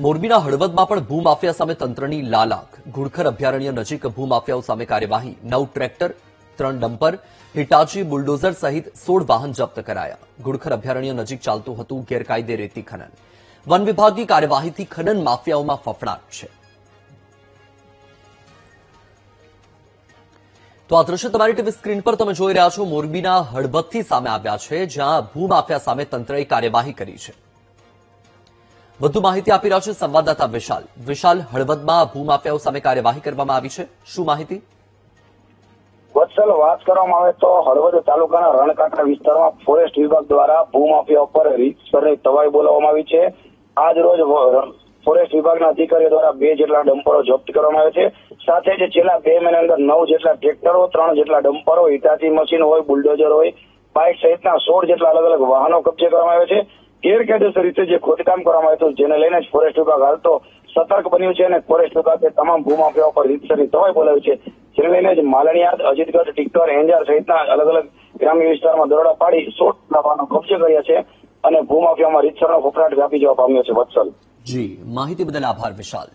મોરબીના હળવદમાં પણ ભૂમાફિયા સામે તંત્રની લાલાક. ઘુડખર અભયારણ્ય નજીક ભૂમાફિયાઓ સામે કાર્યવાહી. 9 ટ્રેક્ટર, 3 ડમ્પર, હિટાચી, બુલડોઝર સહિત 16 વાહન જપ્ત કરાયા. ઘુડખર અભયારણ્ય નજીક ચાલતું હતું ગેરકાયદે રેતી ખનન. વન વિભાગની કાર્યવાહીથી ખનન માફિયાઓમાં ફફડાટ છે. તો આ દ્રશ્ય તમારી ટીવી સ્ક્રીન પર તમે જોઈ રહ્યા છો. મોરબીના હળવદથી સામે આવ્યા છે, જ્યાં ભૂમાફિયા સામે તંત્રએ કાર્યવાહી કરી છે. વધુ માહિતી આપી રહ્યા છે સંવાદદાતા વિશાલ. વિશાલ, હળવદમાં ભૂમાફિયાઓ સામે કાર્યવાહી કરવામાં આવી છે, શું માહિતી? વત્સલ, વાત કરવામાં આવે તો હળવદ તાલુકાના રણકાંઠા વિસ્તારમાં ફોરેસ્ટ વિભાગ દ્વારા ભૂમાફિયા પર રીતસરની તવાઈ બોલાવવામાં આવી છે. આજ રોજ ફોરેસ્ટ વિભાગના અધિકારીઓ દ્વારા 2 જેટલા ડમ્પરો જપ્ત કરવામાં આવ્યા છે. સાથે જ છેલ્લા 2 મહિના અંદર 9 જેટલા ટ્રેક્ટરો, 3 જેટલા ડમ્પરો, હિટાચી મશીન હોય, બુલડોઝર હોય, બાઇક સહિતના 16 જેટલા અલગ અલગ વાહનો કબજે કરવામાં આવ્યા છે. ગેરકાયદેસર રીતે જે ખોદકામ કરવામાં આવ્યું હતું, જેને લઈને જ ફોરેસ્ટ વિભાગ હાલ તો સતર્ક બન્યું છે અને ફોરેસ્ટ વિભાગે તમામ ભૂમાફિયાઓ પર રીતસરની તવાઈ બોલાવી છે. જેને લઈને જ માલણિયાદ, અજીતગઢ, ટીકર, એંજાર સહિતના અલગ અલગ ગ્રામ્ય વિસ્તારમાં દરોડા પાડી 16 વાહનો કબજે કર્યા છે અને ભૂમાફિયામાં રીતસરનો ફફડાટ વ્યાપી જવા પામ્યો છે. વત્સલ, જી, માહિતી બદલ આભાર વિશાલ.